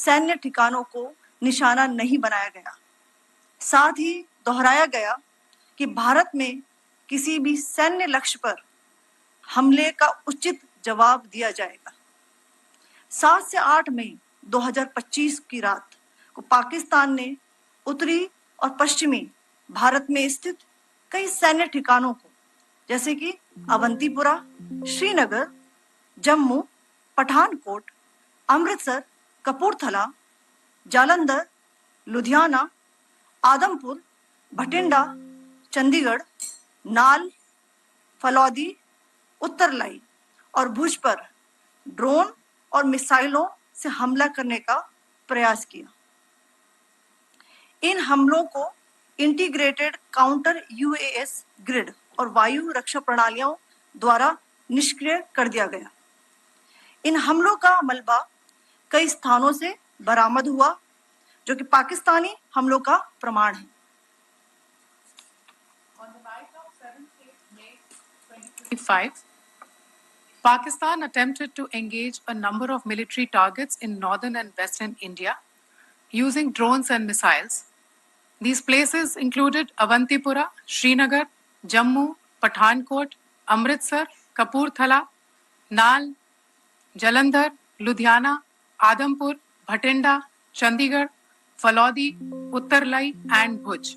सैन्य ठिकानों को निशाना नहीं बनाया गया। साथ ही दोहराया गया कि भारत में किसी भी सैन्य लक्ष्य पर हमले का उचित जवाब दिया जाएगा। 7 से 8 मई 2025 की रात को पाकिस्तान ने उत्तरी और पश्चिमी भारत में स्थित कई सैन्य ठिकानों को, जैसे कि अवंतीपुरा, श्रीनगर, जम्मू, पठानकोट, अमृतसर, कपूरथला, जालंधर, लुधियाना, आदमपुर, भटिंडा, चंडीगढ़, नाल, फलौदी, उत्तरलाई और भुज पर ड्रोन और मिसाइलों से हमला करने का प्रयास किया। इन हमलों को इंटीग्रेटेड काउंटर यूएस ग्रिड और वायु रक्षा प्रणालियों द्वारा निष्क्रिय कर दिया गया। इन हमलों का मलबा कई स्थानों से बरामद हुआ, जो कि पाकिस्तानी हमलों का प्रमाण है। On the night of 7th May 2025, Pakistan attempted to engage a number of military targets in northern and western India using drones and missiles. These places included Avantipura, Srinagar, Jammu, Pathankot, Amritsar, Kapurthala, Nal, Jalandhar, Ludhiana, Adampur, Bhatinda, Chandigarh, Falodi, Uttarlai, and Bhuj.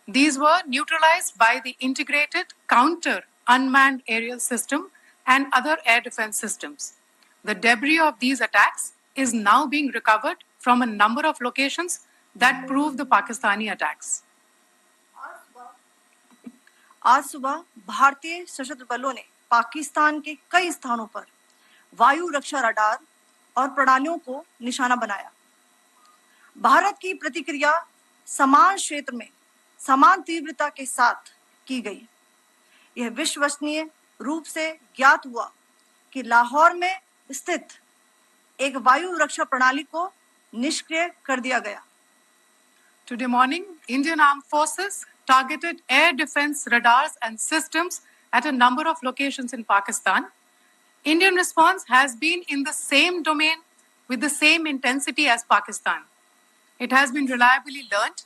These were neutralized by the integrated counter unmanned aerial system and other air defense systems. The debris of these attacks is now being recovered from a number of locations that prove the Pakistani attacks. आज सुबह भारतीय सशस्त्र बलों ने पाकिस्तान के कई स्थानों पर वायु रक्षा रडार और प्रणालियों को निशाना बनाया। भारत की प्रतिक्रिया समान क्षेत्र में समान तीव्रता के साथ की गई। यह विश्वसनीय रूप से ज्ञात हुआ कि लाहौर में स्थित एक वायु रक्षा प्रणाली को निष्क्रिय कर दिया गया। Today morning, Indian Armed Forces targeted air defense radars and systems at a number of locations in Pakistan. Indian response has been in the same domain with the same intensity as Pakistan. It has been reliably learnt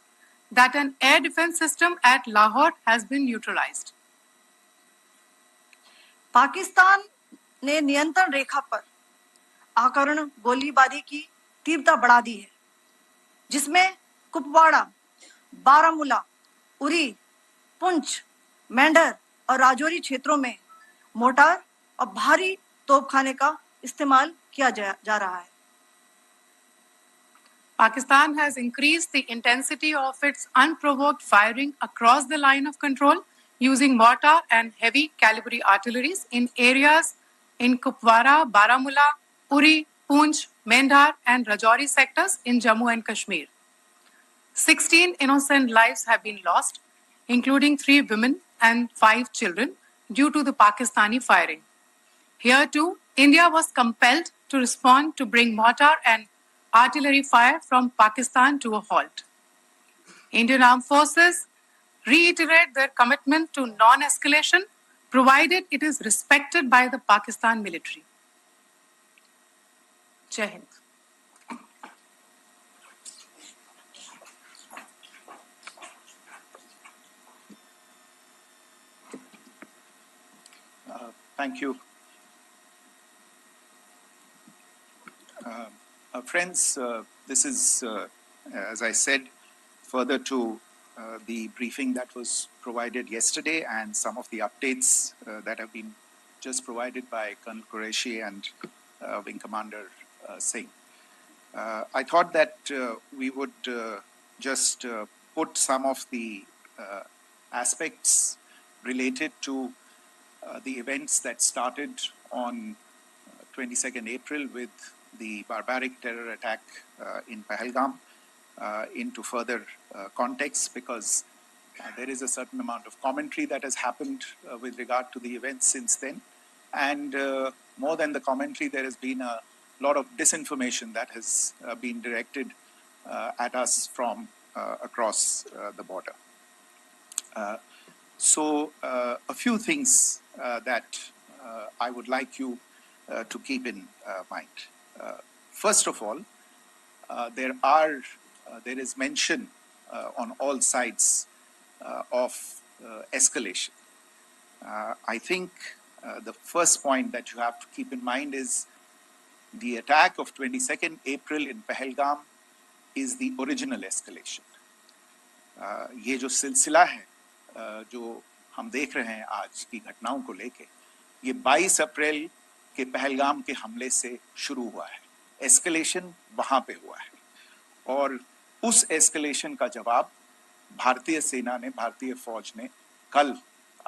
that an air defense system at Lahore has been neutralized. Pakistan ने नियंत्रण रेखा पर आकरण गोलीबारी की तीव्रता बढ़ा दी है, जिसमें कुपवाड़ा, बारामूला, उरी, पुंछ, मेंढर और राजौरी क्षेत्रों में मोर्टार और भारी तोपखाने का इस्तेमाल किया जा रहा है। Pakistan has increased the intensity of its unprovoked firing across the line of control using mortar and heavy calibre artilleries in areas in Kupwara, Baramulla, Uri, Poonch, Mendhar and Rajouri sectors in Jammu and Kashmir. 16 innocent lives have been lost, including 3 women and 5 children, due to the Pakistani firing. Here too, India was compelled to respond to bring mortar and artillery fire from Pakistan to a halt. Indian Armed Forces reiterate their commitment to non-escalation, provided it is respected by the Pakistan military. Jai Hind. Thank you. Friends, this is, as I said, further to the briefing that was provided yesterday and some of the updates that have been just provided by Colonel Qureshi and Wing Commander Singh. I thought that we would just put some of the aspects related to the events that started on 22nd April with the barbaric terror attack in Pahalgam into further context, because there is a certain amount of commentary that has happened with regard to the events since then. And more than the commentary, there has been a lot of disinformation that has been directed at us from across the border. So a few things that I would like you to keep in mind. First of all, there is mention on all sides of escalation. I think the first point that you have to keep in mind is the attack of 22nd April in Pahalgam is the original escalation. ये जो सिलसिला है जो हम देख रहे हैं आज की घटनाओं को लेके, ये 22 अप्रैल के पहलगाम के हमले से शुरू हुआ है. एस्केलेशन वहां पे हुआ है और उस एस्केलेशन का जवाब भारतीय सेना ने, भारतीय फौज ने कल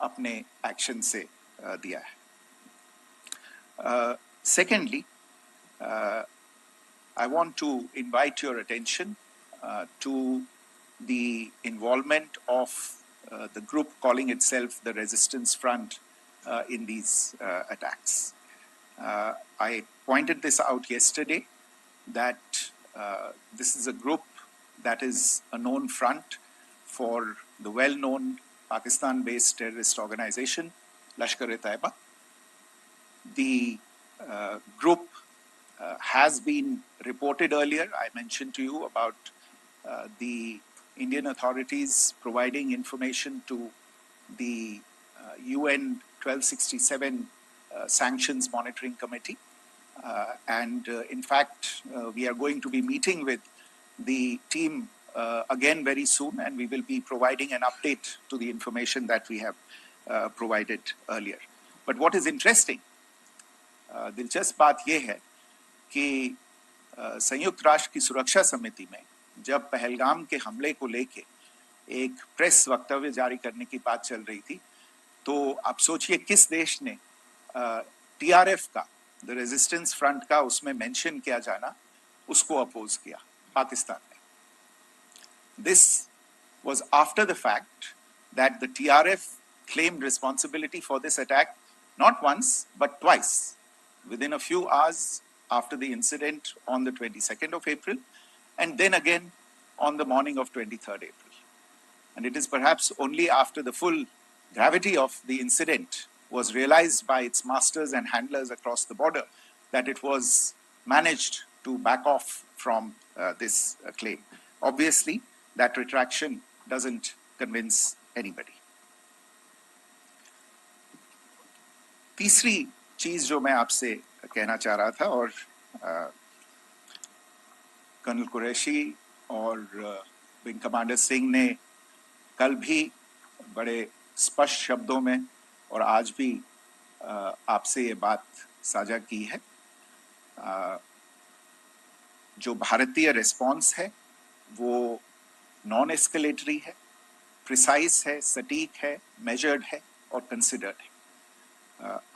अपने एक्शन से दिया है. Secondly, I want to invite your attention to the involvement of the group calling itself the Resistance Front in these attacks. I pointed this out yesterday that this is a group that is a known front for the well-known Pakistan-based terrorist organization, Lashkar-e-Taiba. The group has been reported earlier. I mentioned to you about the Indian authorities providing information to the UN 1267 Sanctions Monitoring Committee. In fact, we are going to be meeting with the team again very soon, and we will be providing an update to the information that we have provided earlier. But what is interesting, दिलचस्प बात यह है कि संयुक्त राष्ट्र की सुरक्षा समिति में जब पहलगाम के हमले को लेके एक प्रेस वक्तव्य जारी करने की बात चल रही थी, तो आप सोचिए किस देश ने टीआरएफ का, द रेजिस्टेंस फ्रंट का उसमें मेंशन किया जाना, उसको अपोज किया, पाकिस्तान ने. This was after the fact that the TRF claimed responsibility for this attack not once but twice, within a few hours after the incident on the 22nd of April, and then again on the morning of 23rd April. And it is perhaps only after the full gravity of the incident was realized by its masters and handlers across the border that it was managed to back off from this claim. Obviously, that retraction doesn't convince anybody. तीसरी चीज जो मैं आपसे कहना चाह रहा था, और कर्नल कुरैशी और विंग कमांडर सिंह ने कल भी बड़े स्पष्ट शब्दों में और आज भी आपसे ये बात साझा की है. जो भारतीय रिस्पॉन्स है वो नॉन एस्केलेटरी है, प्रिसाइज है, सटीक है, मेजर्ड है और कंसिडर्ड है.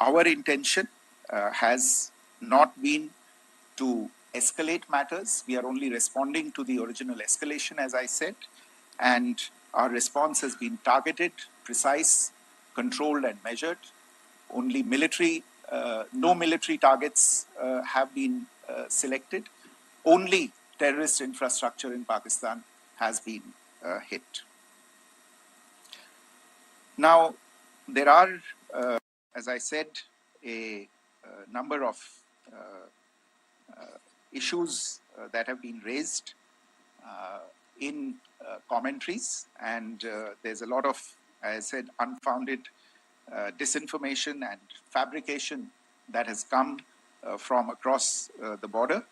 Our intention has not been to escalate matters. We are only responding to the original escalation, as I said, and our response has been targeted, precise, controlled and measured. Only no military targets have been selected. Only terrorist infrastructure in Pakistan has been hit. Now, there are, as I said, a number of issues that have been raised in commentaries, and there's a lot of, as I said, unfounded disinformation and fabrication that has come from across the border.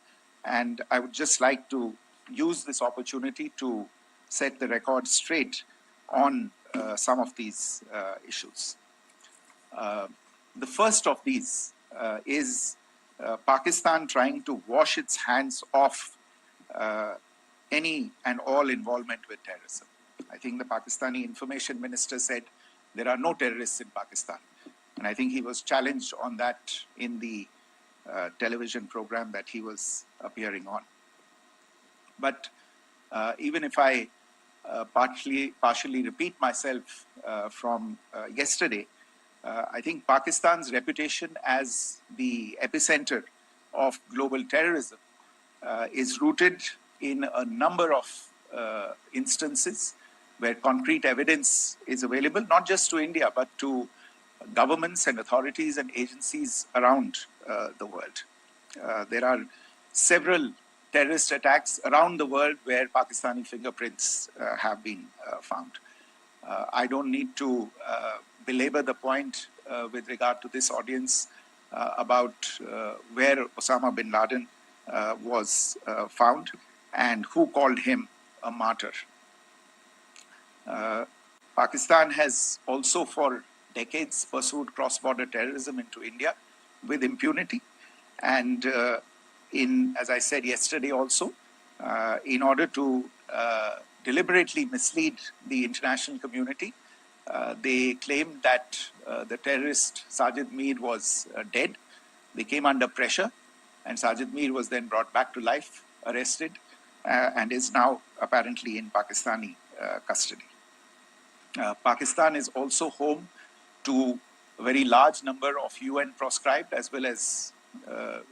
And I would just like to use this opportunity to set the record straight on some of these issues. The first of these is Pakistan trying to wash its hands off any and all involvement with terrorism. I think the Pakistani information minister said there are no terrorists in Pakistan. And I think he was challenged on that in the television program that he was appearing on. But even if I partially repeat myself from yesterday, I think Pakistan's reputation as the epicenter of global terrorism is rooted in a number of instances where concrete evidence is available, not just to India, but to governments and authorities and agencies around the world. There are several terrorist attacks around the world where Pakistani fingerprints have been found. I don't need to belabor the point with regard to this audience about where Osama bin Laden was found and who called him a martyr. Pakistan has also for decades pursued cross-border terrorism into India with impunity. And as I said yesterday also, in order to deliberately mislead the international community, they claimed that the terrorist Sajid Mir was dead. They came under pressure, and Sajid Mir was then brought back to life, arrested, and is now apparently in Pakistani custody. Pakistan is also home to a very large number of UN proscribed as well as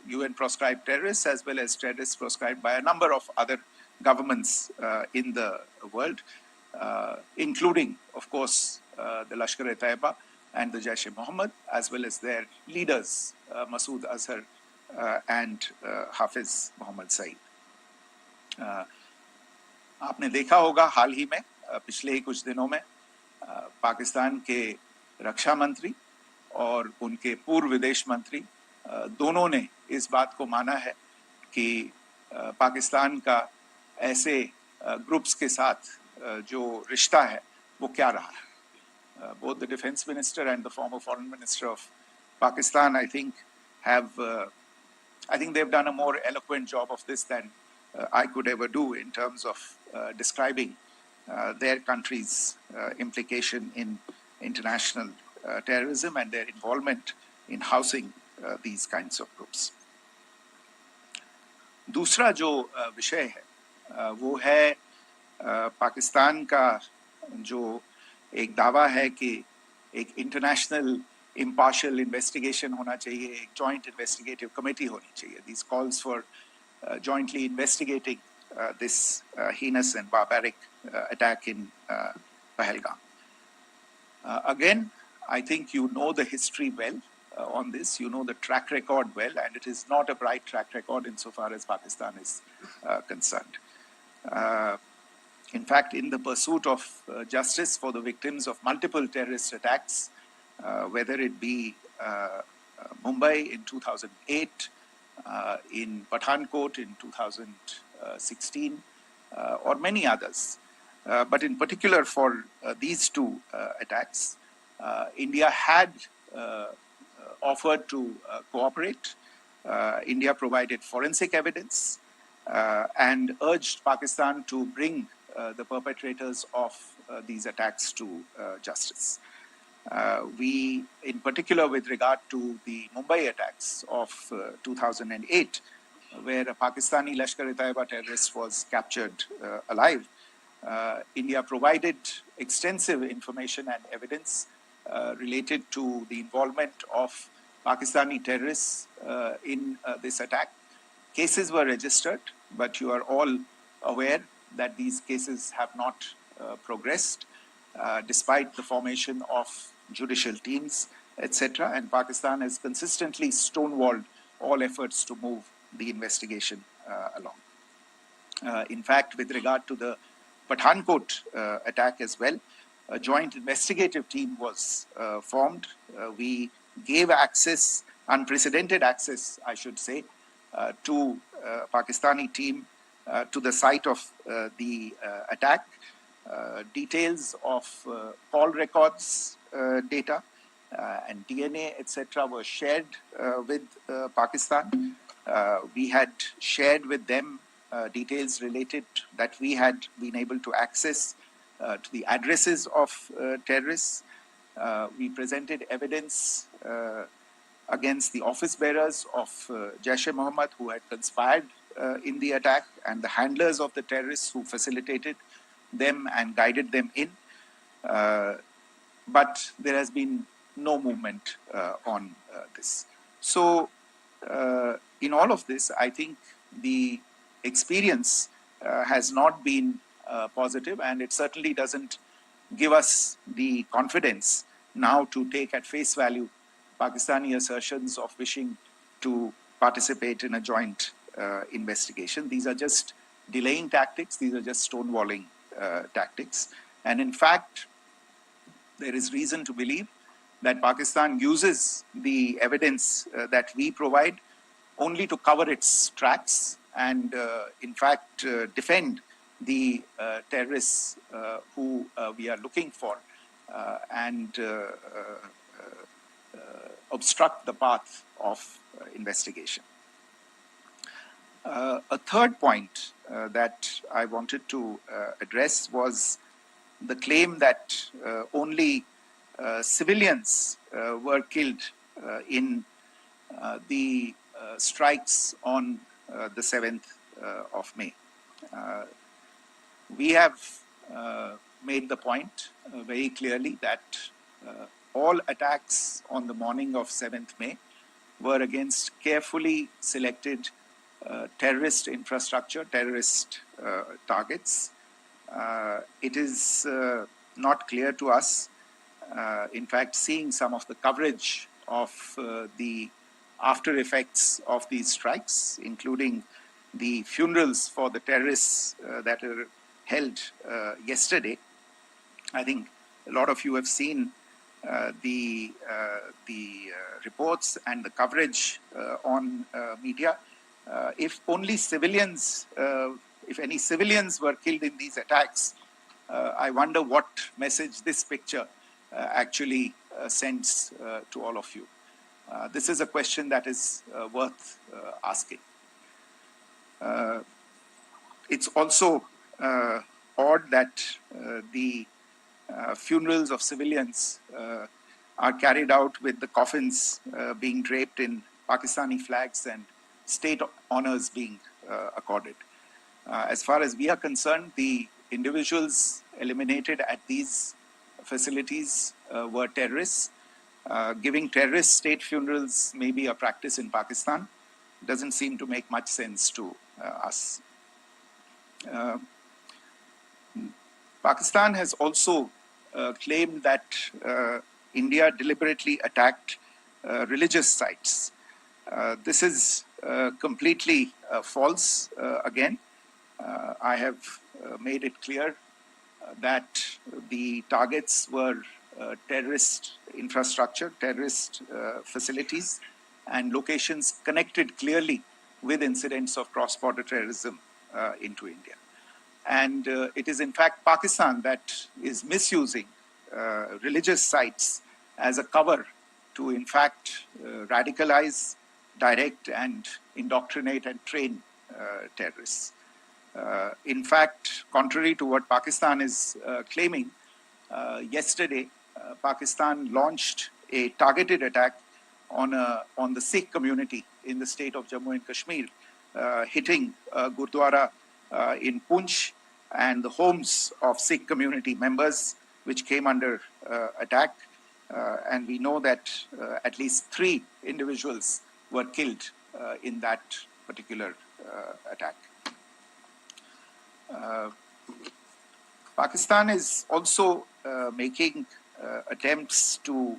UN proscribed terrorists, as well as terrorists proscribed by a number of other governments in the world, including, of course, the Lashkar-e-Taiba and the Jaish-e-Mohammed, as well as their leaders, Masood Azhar and Hafiz Mohammed Saeed. आपने देखा होगा हाल ही में पिछले ही कुछ दिनों में पाकिस्तान के रक्षा मंत्री और उनके पूर्व विदेश मंत्री दोनों ने इस बात को माना है कि पाकिस्तान का ऐसे ग्रुप्स के साथ जो रिश्ता है वो क्या रहा है. Both the defense minister and the former foreign minister of Pakistan, I think they've done a more eloquent job of this than I could ever do in terms of describing their country's implication in international terrorism and their involvement in housing these kinds of groups. दूसरा जो विषय है वो है पाकिस्तान का जो एक दावा है कि एक इंटरनेशनल impartial investigation होना चाहिए, एक joint investigative committee होनी चाहिए. These calls for jointly investigating this heinous and barbaric attack in Pahalgam. Again, I think you know the history well on this. You know the track record well, and it is not a bright track record insofar as Pakistan is concerned. In fact, in the pursuit of justice for the victims of multiple terrorist attacks, whether it be Mumbai in 2008, in Pathankot in 2016, or many others, but in particular for these two attacks, India had offered to cooperate. India provided forensic evidence and urged Pakistan to bring the perpetrators of these attacks to justice. We, in particular with regard to the Mumbai attacks of 2008, where a Pakistani Lashkar-e-Taiba terrorist was captured alive, India provided extensive information and evidence related to the involvement of Pakistani terrorists in this attack. Cases were registered, but you are all aware that these cases have not progressed despite the formation of judicial teams, etc. And Pakistan has consistently stonewalled all efforts to move the investigation along. In fact, with regard to the Pathankot attack as well, a joint investigative team was formed. We gave access, unprecedented access, I should say, to Pakistani team to the site of the attack. Details of call records data and DNA, etc., were shared with Pakistan. We had shared with them details related that we had been able to access to the addresses of terrorists. We presented evidence against the office bearers of Jaish-e-Mohammed who had conspired in the attack and the handlers of the terrorists who facilitated them and guided them in. But there has been no movement on this. So in all of this, I think the experience has not been positive, and it certainly doesn't give us the confidence now to take at face value Pakistani assertions of wishing to participate in a joint investigation. These are just delaying tactics. These are just stonewalling tactics. And in fact, there is reason to believe that Pakistan uses the evidence that we provide only to cover its tracks and, in fact, defend the terrorists who we are looking for and obstruct the path of investigation. A third point that I wanted to address was the claim that only civilians were killed in the strikes on the 7th of May. We have made the point very clearly that all attacks on the morning of 7th May were against carefully selected terrorist infrastructure, terrorist targets. It is not clear to us, in fact, seeing some of the coverage of the after effects of these strikes, including the funerals for the terrorists that were held yesterday. I think a lot of you have seen the reports and the coverage on media. If only civilians, if any civilians were killed in these attacks, I wonder what message this picture actually sends to all of you. This is a question that is worth asking. It's also odd that the funerals of civilians are carried out with the coffins being draped in Pakistani flags and state honors being accorded. As far as we are concerned, the individuals eliminated at these facilities were terrorists. Giving terrorist state funerals may be a practice in Pakistan. Doesn't seem to make much sense to us. Pakistan has also claimed that India deliberately attacked religious sites. This is completely false again. I have made it clear that the targets were terrorist infrastructure, terrorist facilities, and locations connected clearly with incidents of cross-border terrorism into India. And it is in fact Pakistan that is misusing religious sites as a cover to in fact radicalize, direct and indoctrinate and train terrorists. In fact, contrary to what Pakistan is claiming, yesterday Pakistan launched a targeted attack on the Sikh community in the state of Jammu and Kashmir, hitting Gurdwara in Poonch and the homes of Sikh community members, which came under attack. And we know that at least 3 individuals were killed in that particular attack. Pakistan is also making attempts to,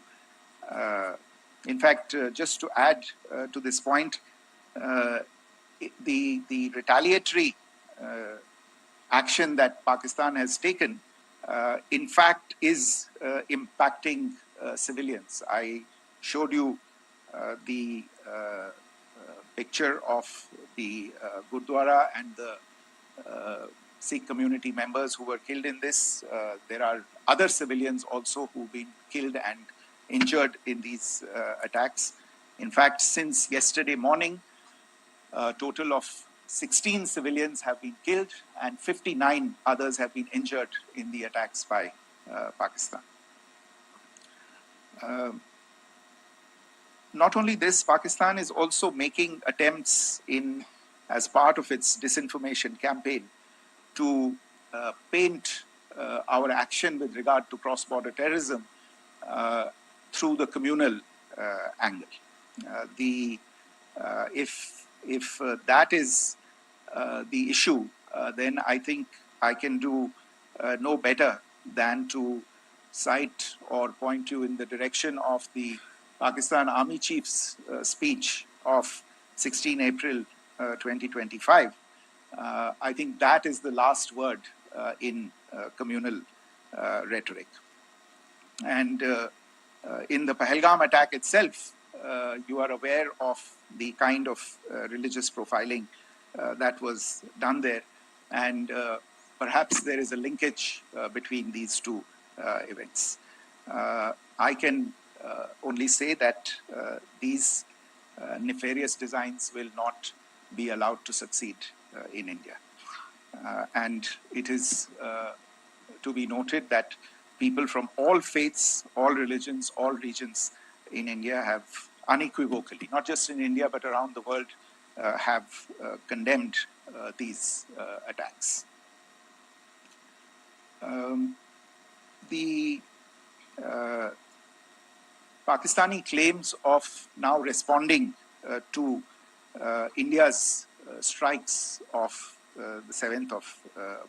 in fact, just to add to this point, the retaliatory action that Pakistan has taken, in fact, is impacting civilians. I showed you the picture of the Gurdwara and the Sikh community members who were killed in this. There are other civilians also who've been killed and injured in these attacks. In fact, since yesterday morning, a total of 16 civilians have been killed and 59 others have been injured in the attacks by Pakistan. Not only this, Pakistan is also making attempts as part of its disinformation campaign to paint our action with regard to cross-border terrorism through the communal angle. If that is the issue, then I think I can do no better than to cite or point you in the direction of the Pakistan Army Chief's speech of 16 April 2025, I think that is the last word in communal rhetoric. And in the Pahalgam attack itself, you are aware of the kind of religious profiling that was done there. And perhaps there is a linkage between these two events. I can only say that these nefarious designs will not be allowed to succeed in India. And it is to be noted that people from all faiths, all religions, all regions in India have unequivocally, not just in India but around the world, have condemned these attacks. The Pakistani claims of now responding to India's strikes of the 7th of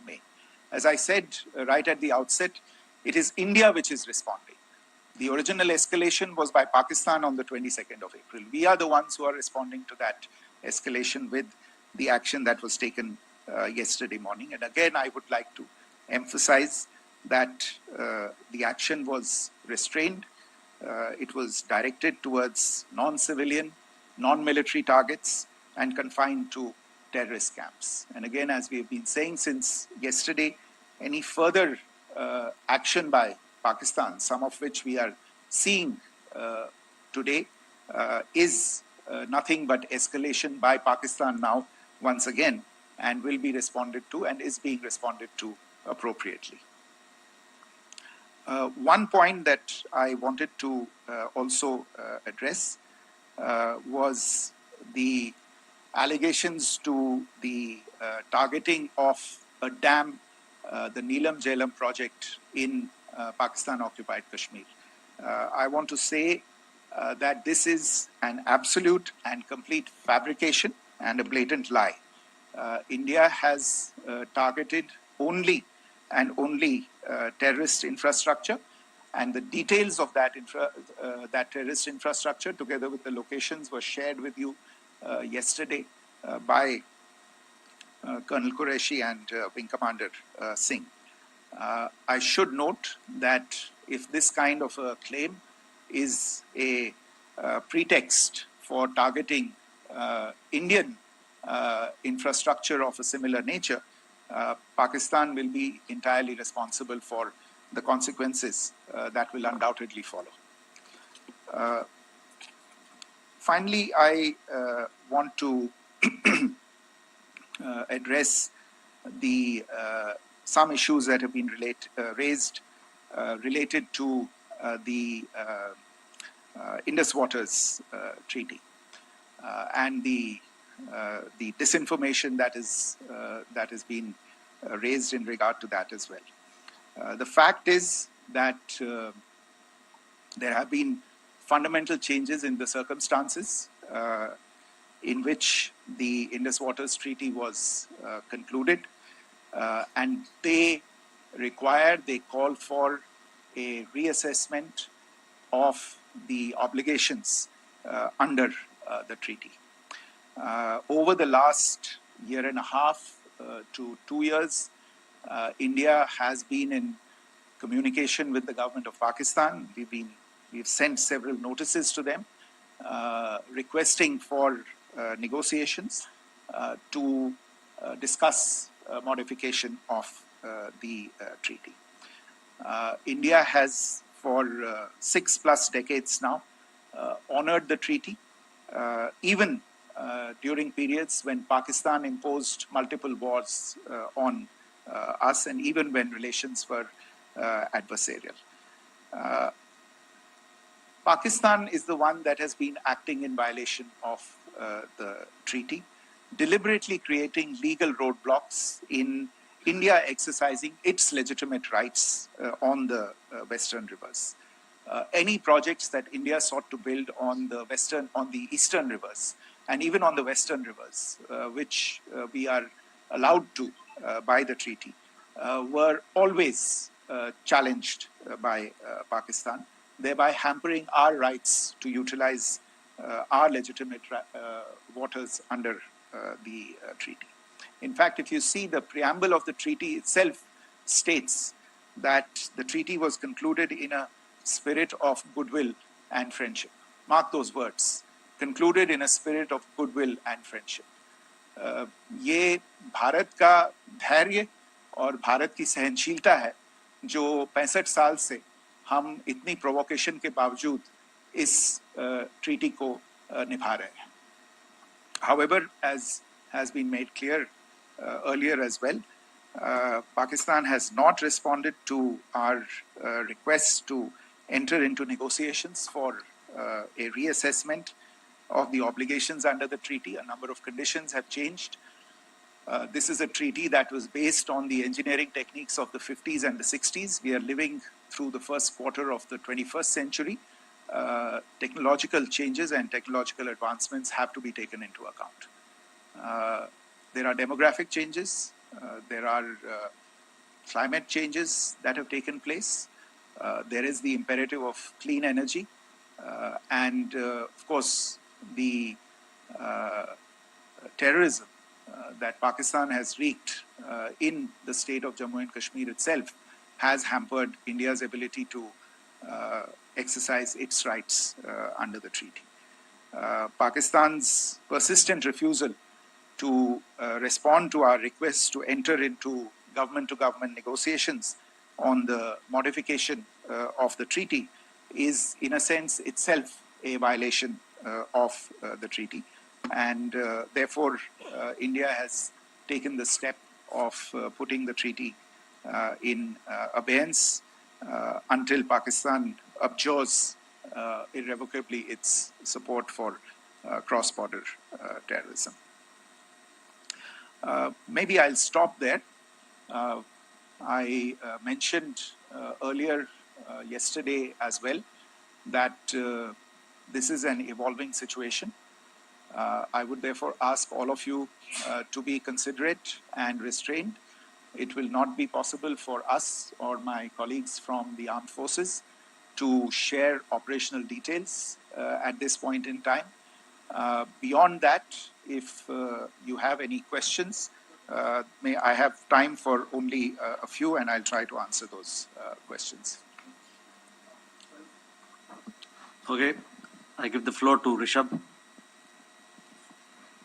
May. As I said right at the outset, it is India which is responding. The original escalation was by Pakistan on the 22nd of April. We are the ones who are responding to that escalation with the action that was taken yesterday morning. And again, I would like to emphasize that the action was restrained. It was directed towards non-civilian, non-military targets and confined to terrorist camps. And again, as we have been saying since yesterday, any further action by Pakistan, some of which we are seeing today, is nothing but escalation by Pakistan now once again, and will be responded to and is being responded to appropriately. One point that I wanted to also address was the allegations to the targeting of a dam, the Neelam Jhelum project in Pakistan-occupied Kashmir. I want to say that this is an absolute and complete fabrication and a blatant lie. India has targeted only and only terrorist infrastructure, and the details of that terrorist infrastructure, together with the locations, were shared with you yesterday by Colonel Qureshi and Wing Commander Singh. I should note that if this kind of a claim is a pretext for targeting Indian infrastructure of a similar nature, Pakistan will be entirely responsible for the consequences that will undoubtedly follow. Finally, I want to address the some issues that have been raised related to the Indus Waters Treaty and the disinformation that has been raised in regard to that as well. The fact is that there have been fundamental changes in the circumstances in which the Indus Waters Treaty was concluded, and they call for a reassessment of the obligations under the treaty. Over the last year and a half to 2 years, India has been in communication with the government of Pakistan. We've sent several notices to them requesting for negotiations to discuss modification of the treaty. India has for 6+ decades now honored the treaty, even during periods when Pakistan imposed multiple wars on us, and even when relations were adversarial. Pakistan is the one that has been acting in violation of the treaty, deliberately creating legal roadblocks in India exercising its legitimate rights on the Western rivers. Any projects that India sought to build on the Eastern rivers, and even on the Western rivers, which we are allowed to by the treaty, were always challenged by Pakistan, thereby hampering our rights to utilize our legitimate waters under the treaty. In fact, if you see the preamble of the treaty itself states that the treaty was concluded in a spirit of goodwill and friendship. Mark those words, concluded in a spirit of goodwill and friendship. ये भारत का धैर्य और भारत की सहनशीलता है जो 65 साल से हम इतनी प्रोवोकेशन के बावजूद इस ट्रीटी को निभा रहे हैं. However, as has been made clear earlier as well, Pakistan has not responded to our request to enter into negotiations for a reassessment of the obligations under the treaty. A number of conditions have changed. This is a treaty that was based on the engineering techniques of the 50s and the 60s. We are living through the first quarter of the 21st century. Technological changes and technological advancements have to be taken into account. There are demographic changes. There are climate changes that have taken place. There is the imperative of clean energy. And of course, the terrorism that Pakistan has wreaked in the state of Jammu and Kashmir itself has hampered India's ability to exercise its rights under the treaty. Pakistan's persistent refusal to respond to our requests to enter into government-to-government negotiations on the modification of the treaty is, in a sense, itself a violation of the treaty. And therefore, India has taken the step of putting the treaty in abeyance until Pakistan abjures irrevocably its support for cross-border terrorism. Maybe I'll stop there. I mentioned earlier yesterday as well that this is an evolving situation. I would therefore ask all of you to be considerate and restrained. It will not be possible for us or my colleagues from the armed forces to share operational details at this point in time. Beyond that, if you have any questions, may I have time for only a few, and I'll try to answer those questions. Okay, I give the floor to Rishabh.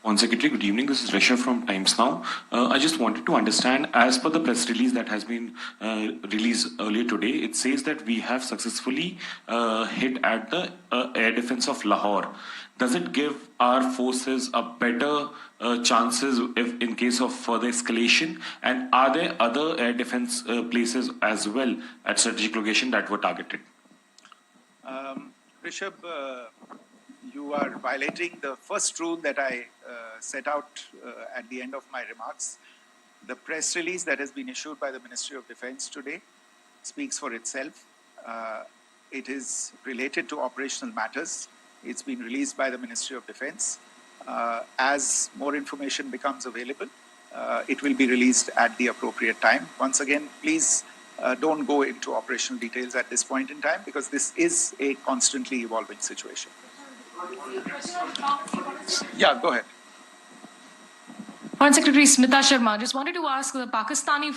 On Secretary, good evening. This is Rishabh from Times Now. I just wanted to understand, as per the press release that has been released earlier today, it says that we have successfully hit at the air defense of Lahore. Does it give our forces a better chances if in case of further escalation? And are there other air defense places as well at strategic location that were targeted? Rishabh, you are violating the first rule that I set out at the end of my remarks. The press release that has been issued by the Ministry of Defense today speaks for itself. It is related to operational matters. It's been released by the Ministry of Defense. As more information becomes available, it will be released at the appropriate time. Once again, please don't go into operational details at this point in time because this is a constantly evolving situation. Yeah, go ahead. Foreign Secretary Smita Sharma, just wanted to ask, the Pakistani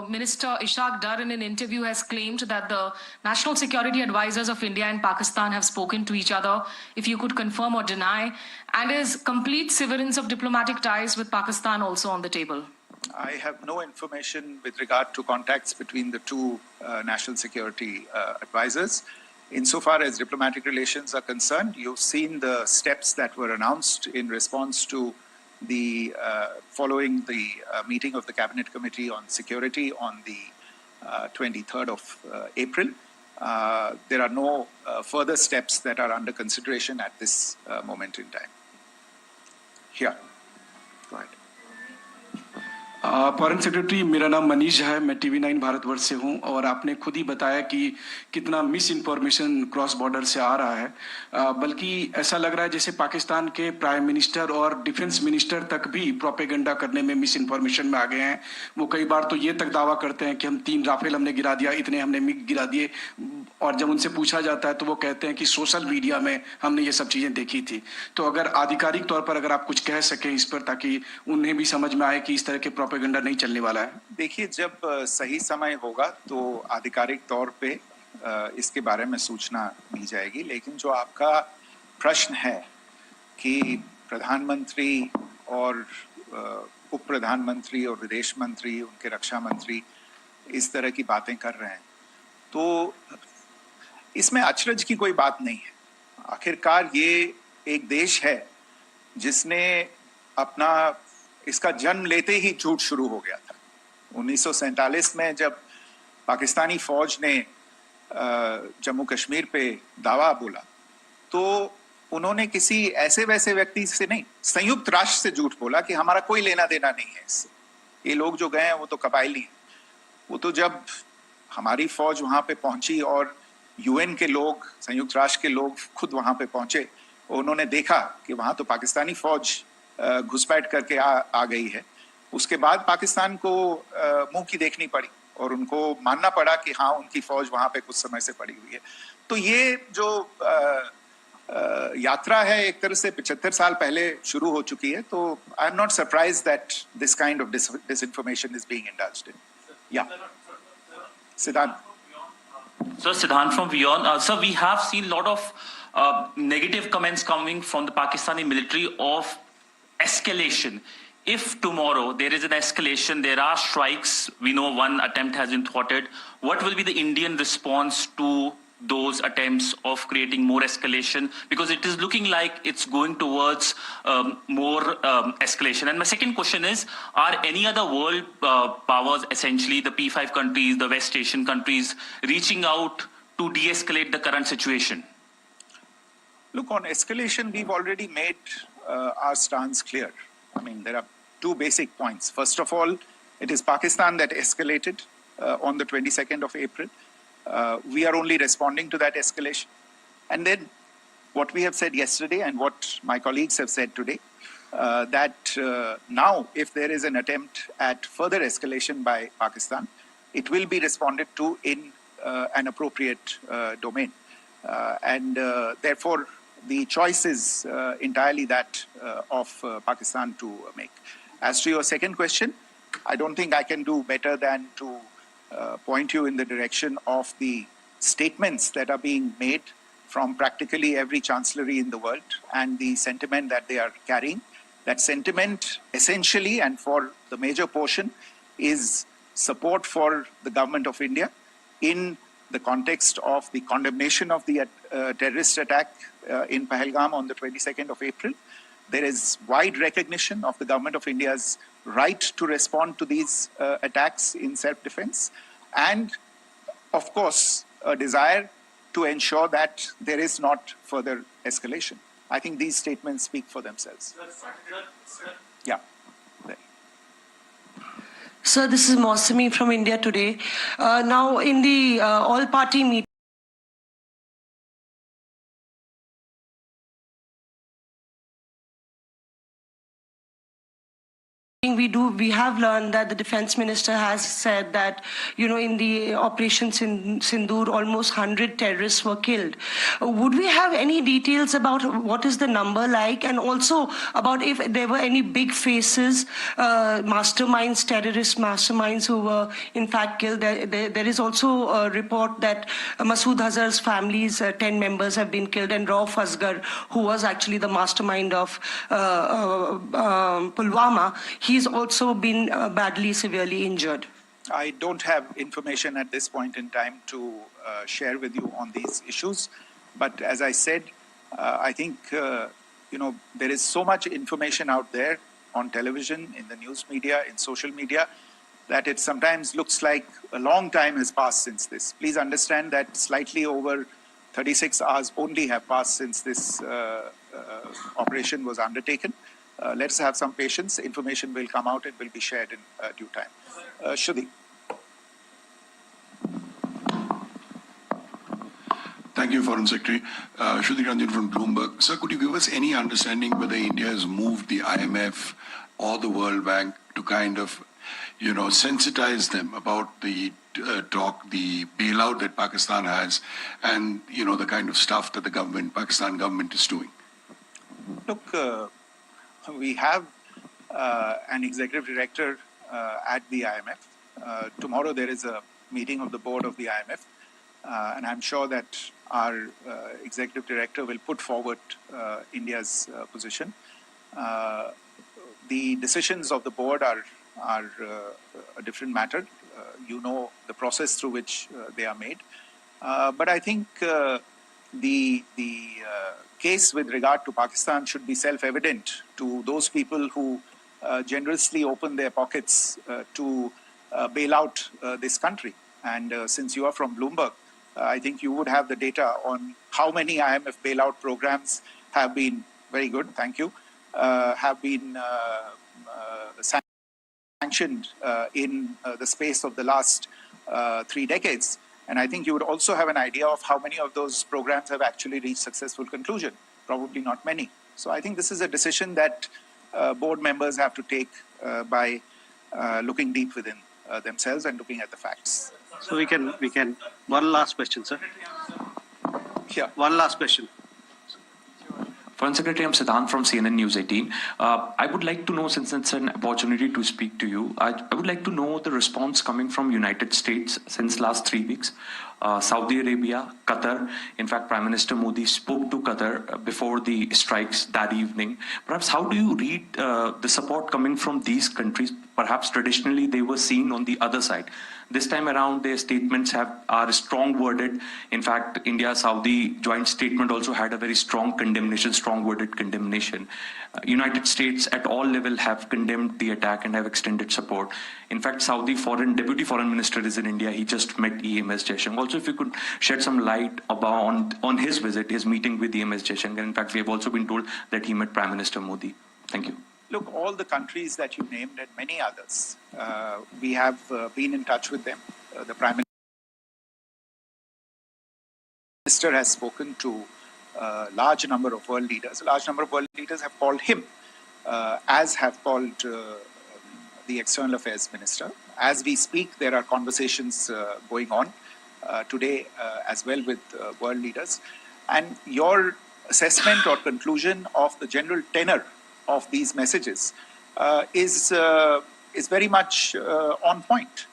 Minister Ishaq Dar in an interview has claimed that the national security advisors of India and Pakistan have spoken to each other, if you could confirm or deny, and is complete severance of diplomatic ties with Pakistan also on the table? I have no information with regard to contacts between the two national security advisors. Insofar as diplomatic relations are concerned, you've seen the steps that were announced in response to the following the meeting of the Cabinet Committee on Security on the 23rd of April. There are no further steps that are under consideration at this moment in time. Here, go ahead. Foreign secretary, मेरा नाम मनीष है, मैं TV9 Bharatvarsh से हूं और आपने खुद ही बताया कि कितना मिस इन्फॉर्मेशन क्रॉस बॉर्डर से आ रहा है। बल्कि ऐसा लग रहा है जैसे पाकिस्तान के प्राइम मिनिस्टर और डिफेंस मिनिस्टर तक भी प्रोपेगेंडा करने में मिस इन्फॉर्मेशन में आ गए हैं। वो कई बार तो ये तक दावा करते हैं कि हम 3 राफेल हमने गिरा दिया, इतने हमने मिग गिरा दिए, और जब उनसे पूछा जाता है तो वो कहते हैं कि सोशल मीडिया में हमने ये सब चीजें देखी थी। तो अगर आधिकारिक तौर पर अगर आप कुछ कह सकें इस पर, ताकि उन्हें भी समझ में आए कि इस तरह के प्रोपेगेंडा नहीं चलने वाला है। देखिए, जब सही समय होगा तो आधिकारिक तौर पे इसके बारे में सूचना मिल जाएगी। लेकिन जो आपका प्रश्न है कि प्रधानमंत्री और उप प्रधानमंत्री और विदेश मंत्री, उनके रक्षा मंत्री इस तरह की बातें कर रहे हैं, तो इसमें अचरज की कोई बात नहीं है। आखिरकार ये एक देश है जिसने अपना इसका जन्म लेते ही झूठ शुरू हो गया था। 1947 में जब पाकिस्तानी फौज ने जम्मू कश्मीर पे दावा बोला, तो उन्होंने किसी ऐसे वैसे व्यक्ति से नहीं, संयुक्त राष्ट्र से झूठ बोला कि हमारा कोई लेना देना नहीं है इससे। ये लोग जो गए हैं वो तो कबायली हैं। वो तो जब हमारी फौज वहां पे पहुंची और UN के लोग, संयुक्त राष्ट्र के लोग खुद वहां पे पहुंचे, उन्होंने देखा कि वहां तो पाकिस्तानी फौज घुसपैठ करके आ गई है। उसके बाद पाकिस्तान को मुंह की देखनी पड़ी और उनको मानना पड़ा कि हाँ, उनकी फौज वहां पे कुछ समय से पड़ी हुई है। तो ये जो यात्रा है एक तरह से 75 साल पहले शुरू हो चुकी है। तो I am not surprise that this kind of disinformation is being indulged in. Yeah. Siddhant. So, Siddhant from Beyond. Sir, we have seen a lot of negative comments coming from the Pakistani military of escalation. If tomorrow there is an escalation, there are strikes, we know one attempt has been thwarted, what will be the Indian response to those attempts of creating more escalation? Because it is looking like it's going towards more escalation. And my second question is, are any other world powers, essentially the P5 countries, the West Asian countries, reaching out to de-escalate the current situation? Look, on escalation, we've already made our stance clear. I mean, there are 2 basic points. First of all, it is Pakistan that escalated on the 22nd of April. We are only responding to that escalation. And then what we have said yesterday and what my colleagues have said today, that now if there is an attempt at further escalation by Pakistan, it will be responded to in an appropriate domain. And therefore, the choice is entirely that of Pakistan to make. As to your second question, I don't think I can do better than to point you in the direction of the statements that are being made from practically every chancellery in the world and the sentiment that they are carrying. That sentiment essentially, and for the major portion, is support for the government of India in the context of the condemnation of the terrorist attack in Pahalgam on the 22nd of April. There is wide recognition of the government of India's right to respond to these attacks in self-defense, and of course a desire to ensure that there is not further escalation. I think these statements speak for themselves. Yeah. Sir, this is Mosami from India Today. Now, in the all-party meeting, we have learned that the defense minister has said that, in the operations in Sindoor, almost 100 terrorists were killed. Would we have any details about what is the number like, and also about if there were any big faces, masterminds, terrorist masterminds who were in fact killed? There is also a report that Masood Azhar's family's 10 members have been killed, and Rauf Asghar, who was actually the mastermind of Pulwama, he's also been badly, severely injured. I don't have information at this point in time to share with you on these issues. But as I said, I think, there is so much information out there on television, in the news media, in social media, that it sometimes looks like a long time has passed since this. Please understand that slightly over 36 hours only have passed since this operation was undertaken. let's have some patience. Information will come out and will be shared in due time. Shruti. Thank you, Foreign Secretary. Shruti Ranjan from Bloomberg. Sir, could you give us any understanding whether India has moved the IMF or the World Bank to kind of, sensitize them about the the bailout that Pakistan has and, the kind of stuff that the Pakistan government is doing? Look, we have an executive director at the IMF. Tomorrow there is a meeting of the board of the IMF. And I'm sure that our executive director will put forward India's position. The decisions of the board are a different matter. You know the process through which they are made. But I think the case with regard to Pakistan should be self-evident to those people who generously open their pockets to bail out this country. And since you are from Bloomberg, I think you would have the data on how many IMF bailout programs have been, very good, thank you, have been sanctioned in the space of the last 3 decades. And I think you would also have an idea of how many of those programs have actually reached successful conclusion. Probably not many. So I think this is a decision that board members have to take by looking deep within themselves and looking at the facts. So we can, one last question, sir. Yeah. One last question. Foreign Secretary, I'm Siddhant from CNN News 18. I would like to know, since it's an opportunity to speak to you, I would like to know the response coming from United States since last 3 weeks. Saudi Arabia, Qatar. In fact, Prime Minister Modi spoke to Qatar before the strikes that evening. Perhaps how do you read the support coming from these countries? Perhaps traditionally they were seen on the other side. This time around, their statements are strong worded. In fact, India-Saudi joint statement also had a very strong condemnation, strong worded condemnation. United States at all level have condemned the attack and have extended support. In fact, Saudi Deputy Foreign Minister is in India. He just met EMS Jaishankar. Also, if you could shed some light on his visit, his meeting with EMS Jaishankar. In fact, we have also been told that he met Prime Minister Modi. Thank you. Look, all the countries that you named and many others, we have been in touch with them. The Prime Minister has spoken to a large number of world leaders. A large number of world leaders have called him, as have called the External Affairs Minister. As we speak, there are conversations going on today as well with world leaders. And your assessment or conclusion of the general tenor of these messages is very much on point.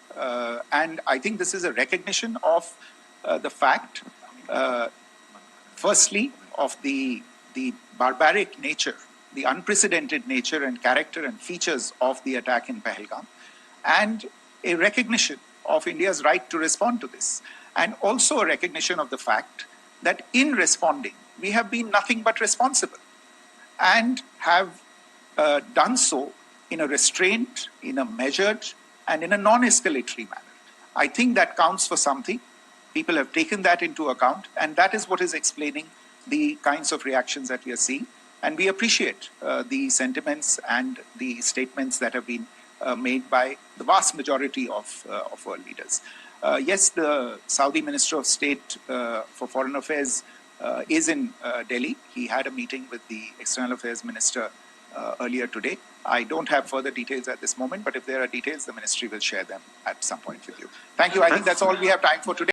And I think this is a recognition of the fact, firstly, of the barbaric nature, the unprecedented nature and character and features of the attack in Pahalgam, and a recognition of India's right to respond to this, and also a recognition of the fact that in responding, we have been nothing but responsible, and have done so in a restrained, in a measured, and in a non-escalatory manner. I think that counts for something. People have taken that into account, and that is what is explaining the kinds of reactions that we are seeing. And we appreciate the sentiments and the statements that have been made by the vast majority of world leaders. Yes, the Saudi Minister of State for Foreign Affairs is in Delhi. He had a meeting with the External Affairs Minister earlier today. I don't have further details at this moment, but if there are details, the ministry will share them at some point with you. Thank you. I think that's all we have time for today.